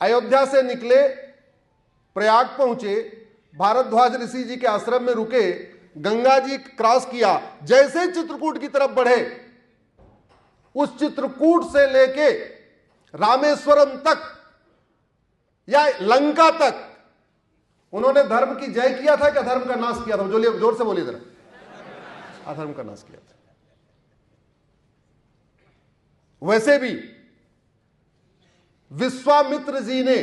अयोध्या से निकले, प्रयाग पहुंचे, भारद्वाज ऋषि जी के आश्रम में रुके, गंगा जी क्रॉस किया, जैसे चित्रकूट की तरफ बढ़े, उस चित्रकूट से लेके रामेश्वरम तक या लंका तक उन्होंने धर्म की जय किया था क्या धर्म का नाश किया था? जोर से बोलिए जरा। अधर्म का नाश किया था। वैसे भी विश्वामित्र जी ने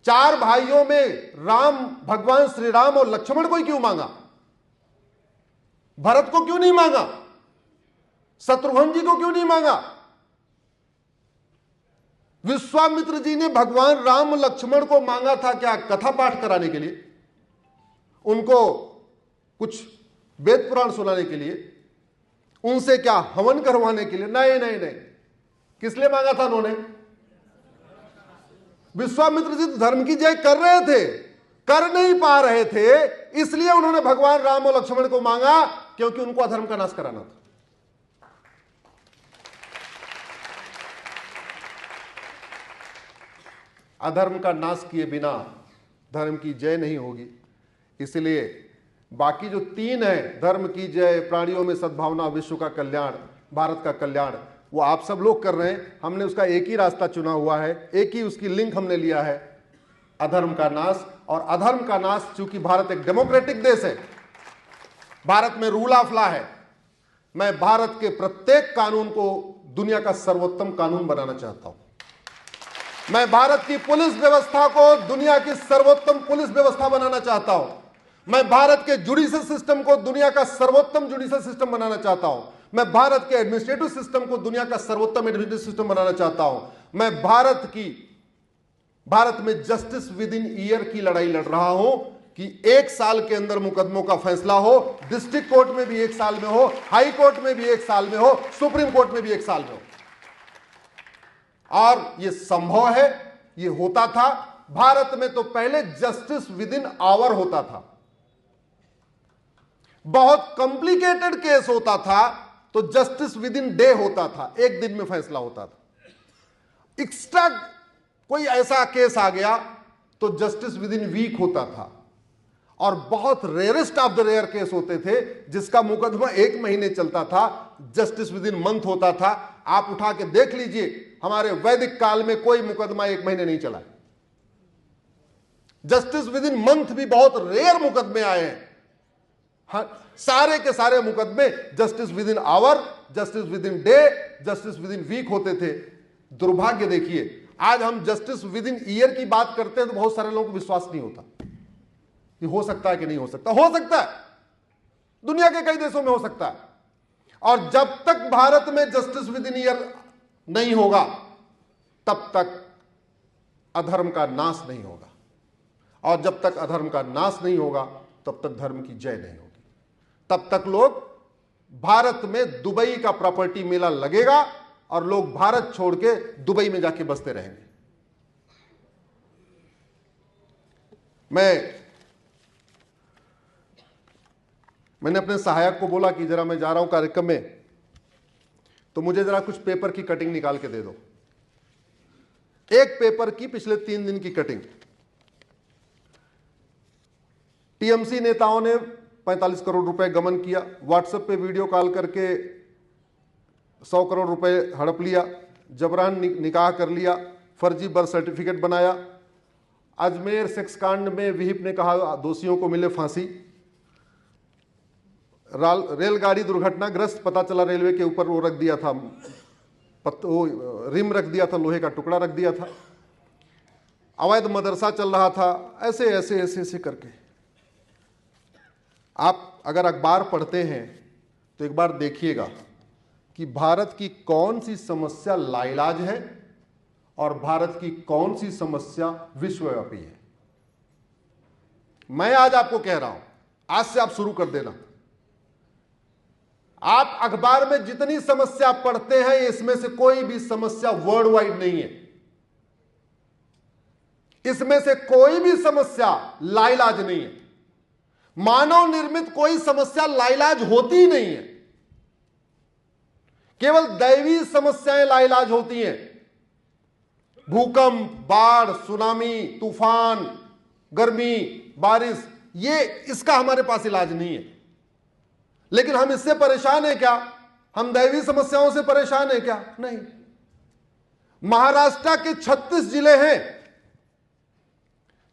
4 भाइयों में राम, भगवान श्री राम और लक्ष्मण को ही क्यों मांगा? भरत को क्यों नहीं मांगा? शत्रुघ्न जी को क्यों नहीं मांगा? विश्वामित्र जी ने भगवान राम लक्ष्मण को मांगा था क्या? कथा पाठ कराने के लिए, उनको कुछ वेद पुराण सुनाने के लिए, उनसे क्या हवन करवाने के लिए? नहीं नहीं नहीं। किस लिए मांगा था उन्होंने? विश्वामित्र जी तो धर्म की जय कर रहे थे, कर नहीं पा रहे थे, इसलिए उन्होंने भगवान राम और लक्ष्मण को मांगा, क्योंकि उनको अधर्म का नाश कराना था। अधर्म का नाश किए बिना धर्म की जय नहीं होगी। इसलिए बाकी जो 3 है, धर्म की जय, प्राणियों में सद्भावना, विश्व का कल्याण, भारत का कल्याण, वो आप सब लोग कर रहे हैं। हमने उसका एक ही रास्ता चुना हुआ है, एक ही उसकी लिंक हमने लिया है, अधर्म का नाश। और अधर्म का नाश, चूंकि भारत एक डेमोक्रेटिक देश है, भारत में रूल ऑफ लॉ है, मैं भारत के प्रत्येक कानून को दुनिया का सर्वोत्तम कानून बनाना चाहता हूं। मैं भारत की पुलिस व्यवस्था को दुनिया की सर्वोत्तम पुलिस व्यवस्था बनाना चाहता हूं। मैं भारत के जुडिशियल सिस्टम को दुनिया का सर्वोत्तम जुडिशियल सिस्टम बनाना चाहता हूं। मैं भारत के एडमिनिस्ट्रेटिव सिस्टम को दुनिया का सर्वोत्तम एडमिनिस्ट्रेटिव सिस्टम बनाना चाहता हूं। मैं भारत में जस्टिस विद इन ईयर की लड़ाई लड़ रहा हूं कि 1 साल के अंदर मुकदमों का फैसला हो, डिस्ट्रिक्ट कोर्ट में भी 1 साल में हो, हाई कोर्ट में भी 1 साल में हो, सुप्रीम कोर्ट में भी 1 साल में हो। और यह संभव है, यह होता था। भारत में तो पहले जस्टिस विद इन आवर होता था, बहुत कॉम्प्लिकेटेड केस होता था तो जस्टिस विद इन डे होता था, 1 दिन में फैसला होता था। एक्स्ट्रा कोई ऐसा केस आ गया तो जस्टिस विद इन वीक होता था। और बहुत rarest of the rare case होते थे जिसका मुकदमा 1 महीने चलता था, जस्टिस विद इन मंथ होता था। आप उठा के देख लीजिए, हमारे वैदिक काल में कोई मुकदमा 1 महीने नहीं चला। जस्टिस विद इन मंथ भी बहुत रेयर मुकदमे आए हैं। हाँ, सारे के सारे मुकदमे justice within hour, justice within day, justice within week होते थे। दुर्भाग्य देखिए, आज हम जस्टिस विद इन ईयर की बात करते हैं तो बहुत सारे लोगों को विश्वास नहीं होता कि हो सकता है कि नहीं हो सकता। हो सकता है, दुनिया के कई देशों में हो सकता है। और जब तक भारत में जस्टिस विद इन ईयर नहीं होगा तब तक अधर्म का नाश नहीं होगा। और जब तक अधर्म का नाश नहीं होगा तब तक धर्म की जय नहीं होगी। तब तक लोग, भारत में दुबई का प्रॉपर्टी मेला लगेगा और लोग भारत छोड़ के दुबई में जाके बसते रहेंगे। मैंने अपने सहायक को बोला कि जरा मैं जा रहा हूं कार्यक्रम में, तो मुझे जरा कुछ पेपर की कटिंग निकाल के दे दो। एक पेपर की पिछले 3 दिन की कटिंग। टीएमसी नेताओं ने 45 करोड़ रुपए गमन किया, व्हाट्सएप पे वीडियो कॉल करके 100 करोड़ रुपए हड़प लिया, जबरान निकाह कर लिया, फर्जी बर्थ सर्टिफिकेट बनाया। अजमेर सेक्स कांड में विहिप ने कहा दोषियों को मिले फांसी। रेलगाड़ी दुर्घटनाग्रस्त, पता चला रेलवे के ऊपर वो रख दिया था, रिम रख दिया था, लोहे का टुकड़ा रख दिया था। अवैध मदरसा चल रहा था, ऐसे ऐसे ऐसे ऐसे करके। आप अगर अखबार पढ़ते हैं तो एक बार देखिएगा कि भारत की कौन सी समस्या लाइलाज है और भारत की कौन सी समस्या विश्वव्यापी है। मैं आज आपको कह रहा हूं, आज से आप शुरू कर देना। आप अखबार में जितनी समस्या पढ़ते हैं, इसमें से कोई भी समस्या वर्ल्ड वाइड नहीं है। इसमें से कोई भी समस्या लाइलाज नहीं है। मानव निर्मित कोई समस्या लाइलाज होती ही नहीं है। केवल दैवी समस्याएं लाइलाज होती हैं। भूकंप, बाढ़, सुनामी, तूफान, गर्मी, बारिश, ये इसका हमारे पास इलाज नहीं है। लेकिन हम इससे परेशान हैं क्या? हम दैवीय समस्याओं से परेशान हैं क्या? नहीं। महाराष्ट्र के 36 जिले हैं,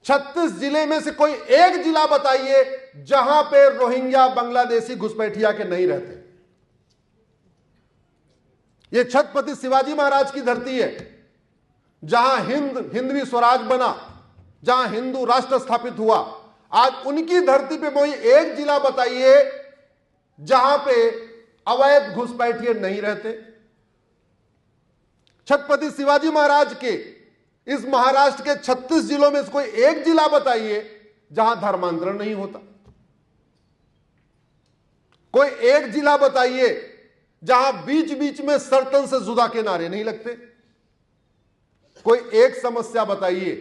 36 जिले में से कोई एक जिला बताइए जहां पे रोहिंग्या बांग्लादेशी घुसपैठिया के नहीं रहते। यह छत्रपति शिवाजी महाराज की धरती है, जहां हिंदवी स्वराज बना, जहां हिंदू राष्ट्र स्थापित हुआ। आज उनकी धरती पे कोई एक जिला बताइए जहां पे अवैध घुसपैठिए नहीं रहते। छत्रपति शिवाजी महाराज के इस महाराष्ट्र के 36 जिलों में से कोई एक जिला बताइए जहां धर्मांतरण नहीं होता। कोई एक जिला बताइए जहां बीच बीच में सर्तन से जुदा के नारे नहीं लगते। कोई एक समस्या बताइए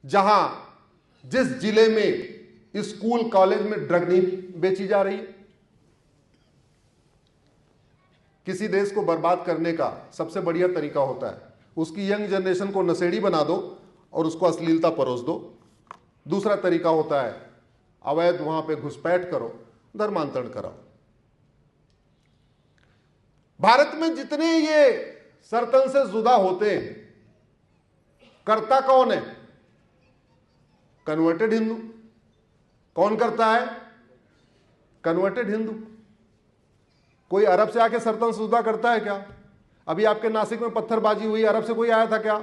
जहां जिस जिले में स्कूल कॉलेज में ड्रग नहीं बेची जा रही है। किसी देश को बर्बाद करने का सबसे बढ़िया तरीका होता है उसकी यंग जनरेशन को नशेड़ी बना दो और उसको अश्लीलता परोस दो। दूसरा तरीका होता है अवैध वहां पे घुसपैठ करो, धर्मांतरण कराओ। भारत में जितने ये सर्तन से जुदा होते हैं, करता कौन है? कन्वर्टेड हिंदू। कौन करता है? कन्वर्टेड हिंदू। कोई अरब से आके सर्तन से जुदा करता है क्या? अभी आपके नासिक में पत्थरबाजी हुई, अरब से कोई आया था क्या?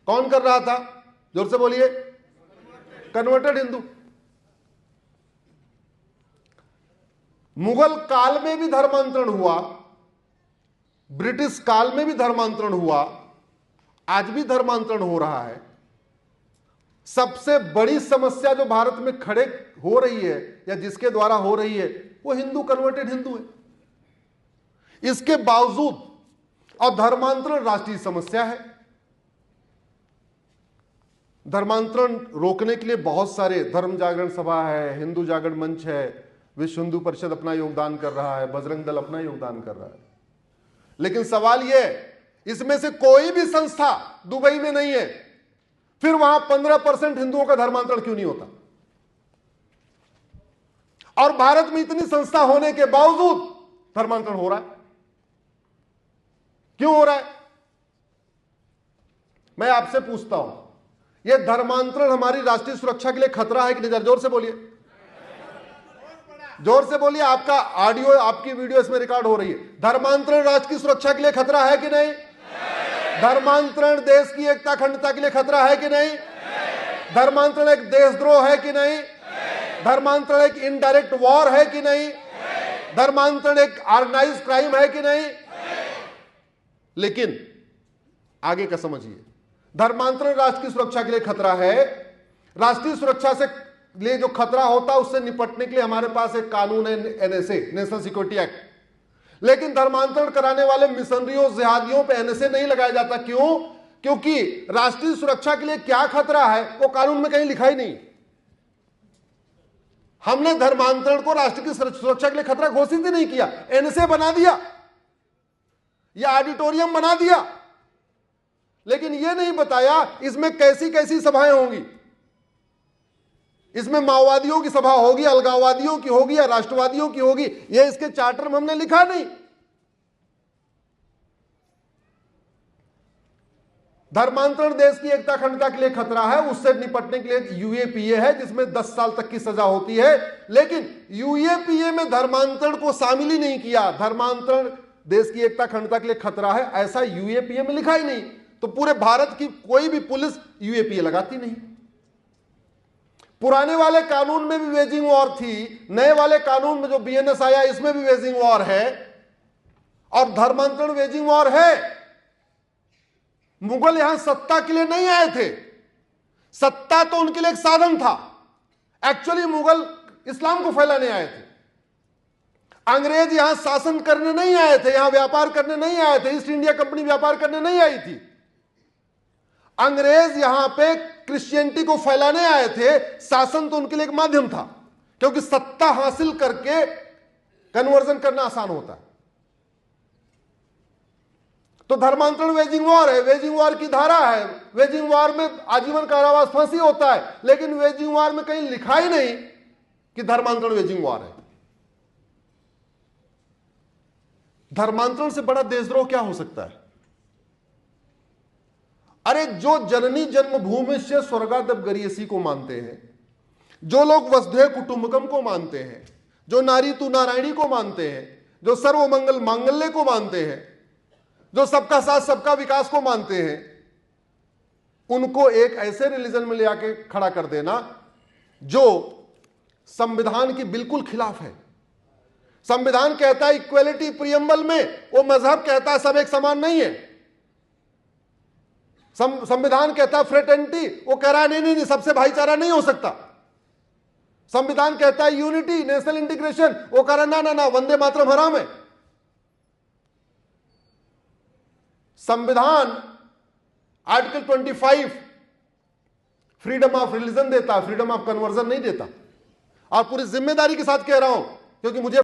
कौन कर रहा था? जोर से बोलिए। कन्वर्टेड हिंदू। मुगल काल में भी धर्मांतरण हुआ, ब्रिटिश काल में भी धर्मांतरण हुआ, आज भी धर्मांतरण हो रहा है। सबसे बड़ी समस्या जो भारत में खड़े हो रही है या जिसके द्वारा हो रही है वो हिंदू कन्वर्टेड हिंदू है। इसके बावजूद और धर्मांतरण राष्ट्रीय समस्या है। धर्मांतरण रोकने के लिए बहुत सारे धर्म जागरण सभा है, हिंदू जागरण मंच है, विश्व हिंदू परिषद अपना योगदान कर रहा है, बजरंग दल अपना योगदान कर रहा है। लेकिन सवाल यह, इसमें से कोई भी संस्था दुबई में नहीं है, फिर वहां 15% हिंदुओं का धर्मांतरण क्यों नहीं होता? और भारत में इतनी संस्था होने के बावजूद धर्मांतरण हो रहा है। क्यों हो रहा है? मैं आपसे पूछता हूं, यह धर्मांतरण हमारी राष्ट्रीय सुरक्षा के लिए खतरा है कि नहीं? जोर से बोलिए, जोर से बोलिए। आपका ऑडियो, आपकी वीडियो इसमें रिकॉर्ड हो रही है। धर्मांतरण राष्ट्र की सुरक्षा के लिए खतरा है कि नहीं? धर्मांतरण देश की एकता अखंडता के लिए खतरा है कि नहीं? धर्मांतरण एक देशद्रोह है कि नहीं? धर्मांतरण एक इनडायरेक्ट वॉर है कि नहीं? धर्मांतरण एक ऑर्गेनाइज्ड क्राइम है कि नहीं? लेकिन आगे का समझिए, धर्मांतरण राष्ट्र की सुरक्षा के लिए खतरा है। राष्ट्रीय सुरक्षा से लिए जो खतरा होता है उससे निपटने के लिए हमारे पास एक कानून है, एनएसए, नेशनल सिक्योरिटी एक्ट। लेकिन धर्मांतरण कराने वाले मिशनरियों, जिहादियों पे एनएसए नहीं लगाया जाता। क्यों? क्योंकि राष्ट्रीय सुरक्षा के लिए क्या खतरा है वो कानून में कहीं लिखा ही नहीं। हमने धर्मांतरण को राष्ट्र की सुरक्षा के लिए खतरा घोषित ही नहीं किया, एनएसए बना दिया या ऑडिटोरियम बना दिया, लेकिन यह नहीं बताया इसमें कैसी कैसी सभाएं होंगी। इसमें माओवादियों की सभा होगी, अलगाववादियों की होगी या राष्ट्रवादियों की होगी, यह इसके चार्टर में हमने लिखा नहीं। धर्मांतरण देश की एकता अखंडता के लिए खतरा है, उससे निपटने के लिए यूएपीए है जिसमें 10 साल तक की सजा होती है। लेकिन यूएपीए में धर्मांतरण को शामिल ही नहीं किया। धर्मांतरण देश की एकता अखंडता के लिए खतरा है ऐसा यूएपीए में लिखा ही नहीं। तो पूरे भारत की कोई भी पुलिस यूएपीए लगाती नहीं। पुराने वाले कानून में भी वेजिंग वॉर थी, नए वाले कानून में जो बीएनएस आया इसमें भी वेजिंग वॉर है, और धर्मांतरण वेजिंग वॉर है। मुगल यहां सत्ता के लिए नहीं आए थे, सत्ता तो उनके लिए एक साधन था। एक्चुअली मुगल इस्लाम को फैलाने आए थे। अंग्रेज यहां शासन करने नहीं आए थे, यहां व्यापार करने नहीं आए थे। ईस्ट इंडिया कंपनी व्यापार करने नहीं आई थी। अंग्रेज यहां पे क्रिश्चियनिटी को फैलाने आए थे, शासन तो उनके लिए एक माध्यम था, क्योंकि सत्ता हासिल करके कन्वर्जन करना आसान होता है। तो धर्मांतरण वेजिंग वॉर है, वेजिंग वॉर की धारा है। वेजिंग वॉर में आजीवन कारावास, फांसी होता है, लेकिन वेजिंग वॉर में कहीं लिखा ही नहीं कि धर्मांतरण वेजिंग वॉर है। धर्मांतरण से बड़ा देशद्रोह क्या हो सकता है? अरे जो जननी जन्मभूमि से स्वर्गादप गरियसी को मानते हैं, जो लोग वसुधैव कुटुंबकम को मानते हैं, जो नारी तू नारायणी को मानते हैं, जो सर्वमंगल मांगल्य को मानते हैं, जो सबका साथ सबका विकास को मानते हैं, उनको एक ऐसे रिलीजन में ले आके खड़ा कर देना जो संविधान की बिल्कुल खिलाफ है। संविधान कहता है इक्वेलिटी प्रियम्बल में, वो मजहब कहता है सब एक समान नहीं है। संविधान कहता है फ्रेटर्निटी, वो कह रहा है नहीं नहीं नहीं, सबसे भाईचारा नहीं हो सकता। संविधान कहता है यूनिटी, नेशनल इंटीग्रेशन, वो कह रहा है ना ना ना, वंदे मातरम हराम है। संविधान आर्टिकल 25 फ्रीडम ऑफ रिलीजन देता है, फ्रीडम ऑफ कन्वर्जन नहीं देता। और पूरी जिम्मेदारी के साथ कह रहा हूं, क्योंकि मुझे